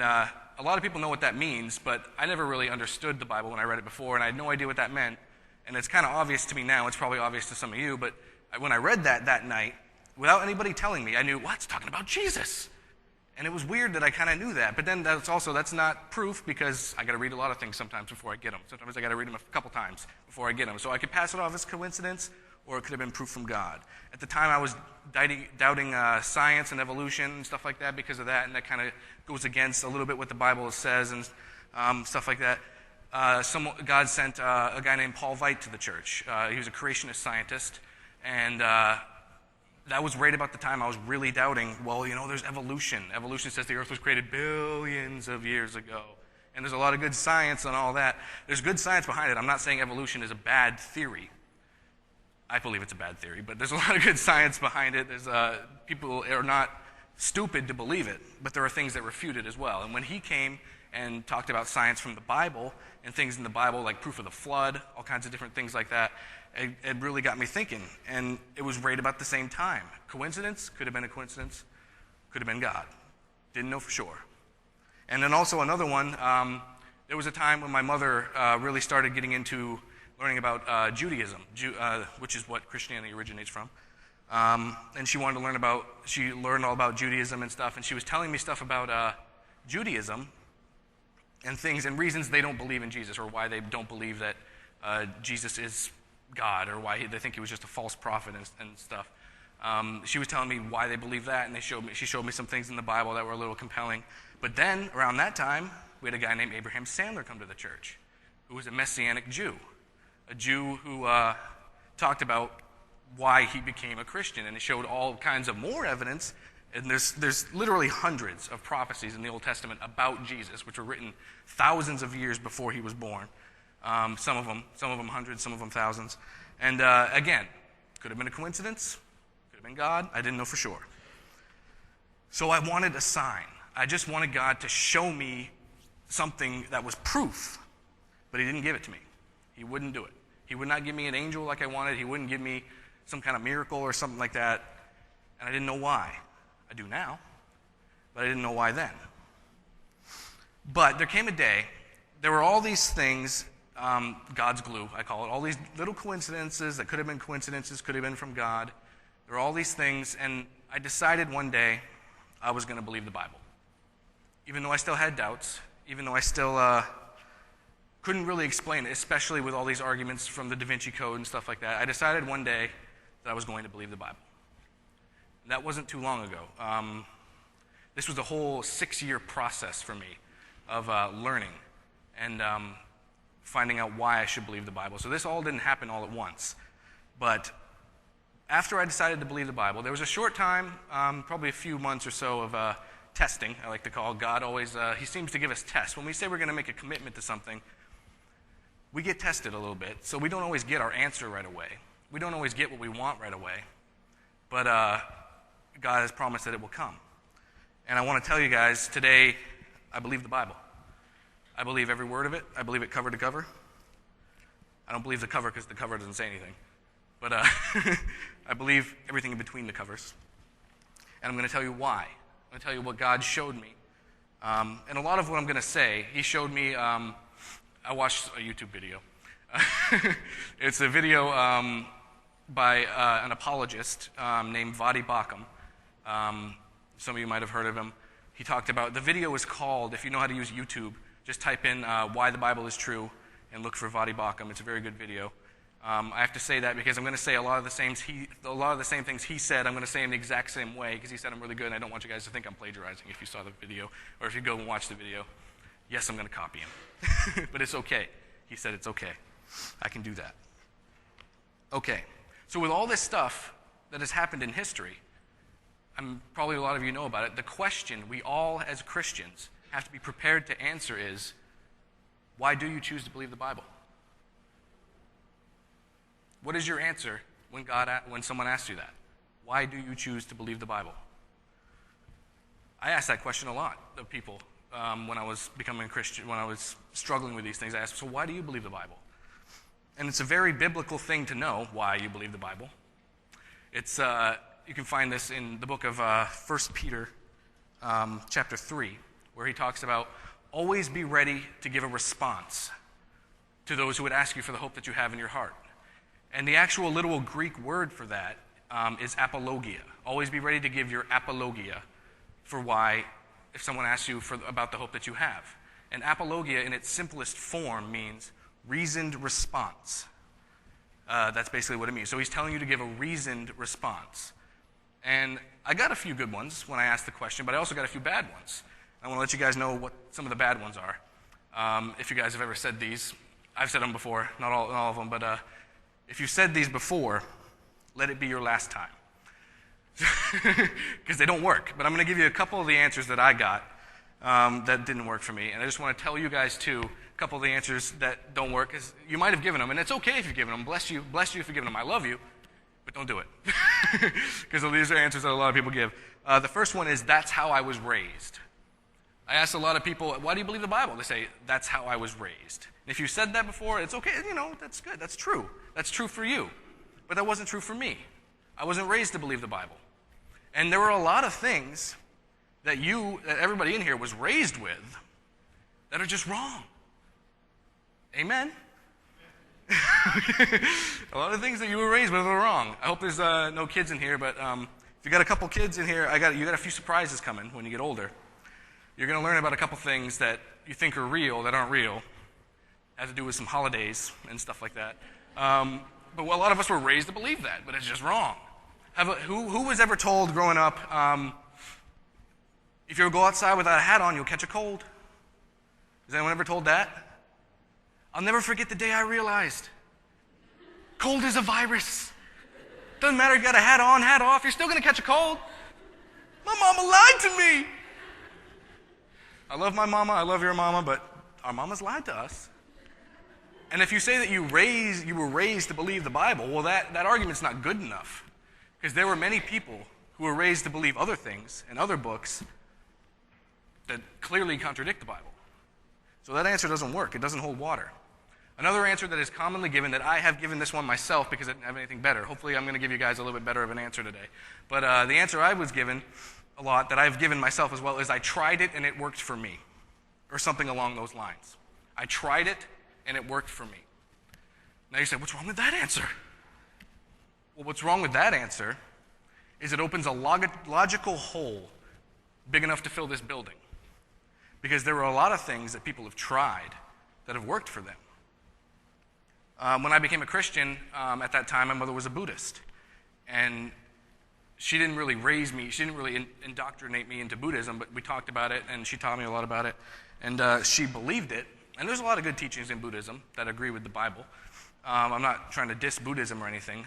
And a lot of people know what that means, but I never really understood the Bible when I read it before, and I had no idea what that meant. And it's kind of obvious to me now. It's probably obvious to some of you, but when I read that night, without anybody telling me, I knew, well, it's talking about Jesus. And it was weird that I kind of knew that. But then that's not proof, because I got to read a lot of things sometimes before I get them. Sometimes I got to read them a couple times before I get them. So I could pass it off as coincidence, or it could have been proof from God. At the time, I was doubting science and evolution and stuff like that because of that, and that kind of goes against a little bit what the Bible says and stuff like that. God sent a guy named Paul Veit to the church. He was a creationist scientist, and that was right about the time I was really doubting, well, there's evolution. Evolution says the earth was created billions of years ago. And there's a lot of good science and all that. There's good science behind it. I'm not saying evolution is a bad theory. I believe it's a bad theory, but there's a lot of good science behind it. There's people are not stupid to believe it, but there are things that refute it as well. And when he came and talked about science from the Bible and things in the Bible like proof of the flood, all kinds of different things like that, it really got me thinking. And it was right about the same time. Coincidence? Could have been a coincidence. Could have been God. Didn't know for sure. And then also another one, there was a time when my mother really started getting into learning about Judaism, which is what Christianity originates from. And she learned all about Judaism and stuff, and she was telling me stuff about Judaism and things and reasons they don't believe in Jesus, or why they don't believe that Jesus is God, or why they think he was just a false prophet and stuff. She was telling me why they believe that, and she showed me some things in the Bible that were a little compelling. But then, around that time, we had a guy named Abraham Sandler come to the church, who was a Messianic Jew, a Jew who talked about why he became a Christian, and it showed all kinds of more evidence. And there's literally hundreds of prophecies in the Old Testament about Jesus, which were written thousands of years before he was born. Some of them hundreds, some of them thousands. And again, could have been a coincidence, could have been God. I didn't know for sure. So I wanted a sign. I just wanted God to show me something that was proof, but he didn't give it to me. He wouldn't do it. He would not give me an angel like I wanted. He wouldn't give me some kind of miracle or something like that. And I didn't know why. I do now, but I didn't know why then. But there came a day, there were all these things, God's glue, I call it, all these little coincidences that could have been coincidences, could have been from God. There were all these things, and I decided one day I was going to believe the Bible. Even though I still had doubts, even though I still couldn't really explain it, especially with all these arguments from the Da Vinci Code and stuff like that, I decided one day that I was going to believe the Bible. That wasn't too long ago. This was a whole 6-year process for me of learning and finding out why I should believe the Bible. So this all didn't happen all at once. But after I decided to believe the Bible, there was a short time, probably a few months or so of testing, I like to call. God always, he seems to give us tests. When we say we're going to make a commitment to something, we get tested a little bit. So we don't always get our answer right away. We don't always get what we want right away. But God has promised that it will come. And I want to tell you guys, today, I believe the Bible. I believe every word of it. I believe it cover to cover. I don't believe the cover because the cover doesn't say anything. But I believe everything in between the covers. And I'm going to tell you why. I'm going to tell you what God showed me. And a lot of what I'm going to say, he showed me, I watched a YouTube video. It's a video by an apologist named Vadi Bakum. Some of you might have heard of him. He talked about, the video is called, if you know how to use YouTube, just type in why the Bible is true and look for Vadi Bakum. It's a very good video. I have to say that because I'm going to say a lot of the same things he said, I'm going to say in the exact same way because he said I'm really good and I don't want you guys to think I'm plagiarizing if you saw the video or if you go and watch the video. Yes, I'm going to copy him. But it's okay. He said it's okay. I can do that. Okay. So with all this stuff that has happened in history, probably a lot of you know about it, the question we all as Christians have to be prepared to answer is, why do you choose to believe the Bible? What is your answer when someone asks you that? Why do you choose to believe the Bible? I asked that question a lot of people when I was becoming a Christian, when I was struggling with these things. I asked, so why do you believe the Bible? And it's a very biblical thing to know why you believe the Bible. It's you can find this in the book of 1 Peter chapter 3, where he talks about always be ready to give a response to those who would ask you for the hope that you have in your heart. And the actual literal Greek word for that is apologia. Always be ready to give your apologia for why, if someone asks you about the hope that you have. And apologia in its simplest form means reasoned response. That's basically what it means. So he's telling you to give a reasoned response. And I got a few good ones when I asked the question, but I also got a few bad ones. I want to let you guys know what some of the bad ones are. If you guys have ever said these, I've said them before, not all of them, but if you've said these before, let it be your last time. Because they don't work. But I'm going to give you a couple of the answers that I got that didn't work for me. And I just want to tell you guys, too, a couple of the answers that don't work. Because you might have given them, and it's okay if you've given them. Bless you if you've given them. I love you, but don't do it. Because these are answers that a lot of people give. The first one is, that's how I was raised. I asked a lot of people, why do you believe the Bible? They say, that's how I was raised. And if you said that before, it's okay. That's good. That's true. That's true for you. But that wasn't true for me. I wasn't raised to believe the Bible. And there were a lot of things that everybody in here was raised with that are just wrong. Amen? A lot of things that you were raised with are wrong. I hope there's no kids in here, but if you got a couple kids in here, you got a few surprises coming when you get older. You're going to learn about a couple things that you think are real that aren't real. Have to do with some holidays and stuff like that. But a lot of us were raised to believe that, but it's just wrong. Who was ever told growing up, if you go outside without a hat on, you'll catch a cold? Has anyone ever told that? I'll never forget the day I realized cold is a virus. Doesn't matter if you got a hat on, hat off, you're still going to catch a cold. My mama lied to me. I love my mama, I love your mama, but our mamas lied to us. And if you say that you were raised to believe the Bible, well, that argument's not good enough. Because there were many people who were raised to believe other things and other books that clearly contradict the Bible. So that answer doesn't work. It doesn't hold water. Another answer that is commonly given, that I have given this one myself because I didn't have anything better. Hopefully I'm going to give you guys a little bit better of an answer today. But the answer I was given a lot, that I've given myself as well, is I tried it and it worked for me. Or something along those lines. I tried it and it worked for me. Now you say, what's wrong with that answer? Well, what's wrong with that answer is it opens a logical hole big enough to fill this building. Because there are a lot of things that people have tried that have worked for them. When I became a Christian, at that time, my mother was a Buddhist. And she didn't really raise me, she didn't really indoctrinate me into Buddhism, but we talked about it, and she taught me a lot about it. And she believed it. And there's a lot of good teachings in Buddhism that agree with the Bible. I'm not trying to diss Buddhism or anything.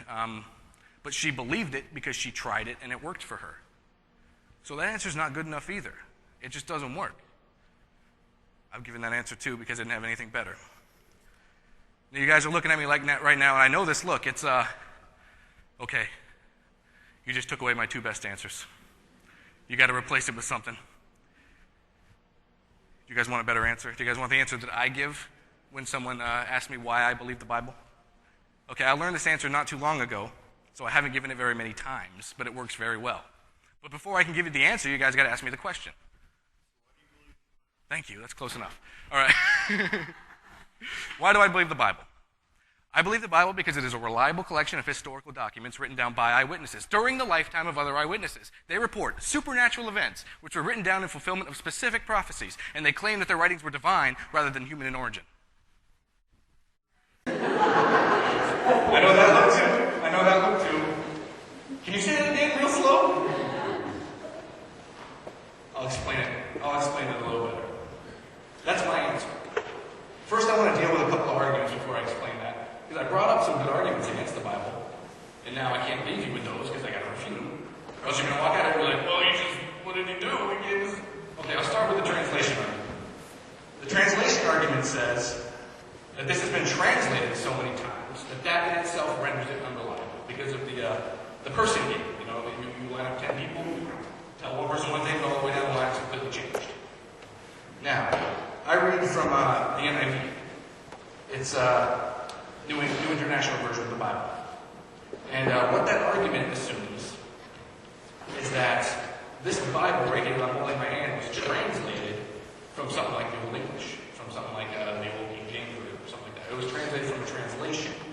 But she believed it because she tried it, and it worked for her. So that answer's not good enough either. It just doesn't work. I've given that answer too because I didn't have anything better. Now, you guys are looking at me like that right now, and I know this look. It's, okay. You just took away my two best answers. You got to replace it with something. Do you guys want a better answer? Do you guys want the answer that I give when someone asks me why I believe the Bible? Okay, I learned this answer not too long ago, so I haven't given it very many times, but it works very well. But before I can give you the answer, you guys got to ask me the question. Thank you, that's close enough. All right. Why do I believe the Bible? I believe the Bible because it is a reliable collection of historical documents written down by eyewitnesses during the lifetime of other eyewitnesses. They report supernatural events which were written down in fulfillment of specific prophecies, and they claim that their writings were divine rather than human in origin. I know that look too. Can you say that again real slow? I'll explain it a little better. That's my answer. First, I want to deal with a couple of arguments before I explain that. Because I brought up some good arguments against the Bible, and now I can't leave you with those because I got to refute them. Or else you're going to walk out and be like, well, what did he do? Okay, I'll start with the translation argument. The translation argument says that this has been translated so many times that in itself renders it unreliable because of the person game. You know, you line up 10 people, tell one person one thing, but all the way down the line it's completely changed. Now, I read from the NIV. It's New International Version of the Bible. And what that argument assumes is that this Bible right here that I'm holding in my hand was translated from something like the Old English, from something like the Old King James or something like that. It was translated from a translation.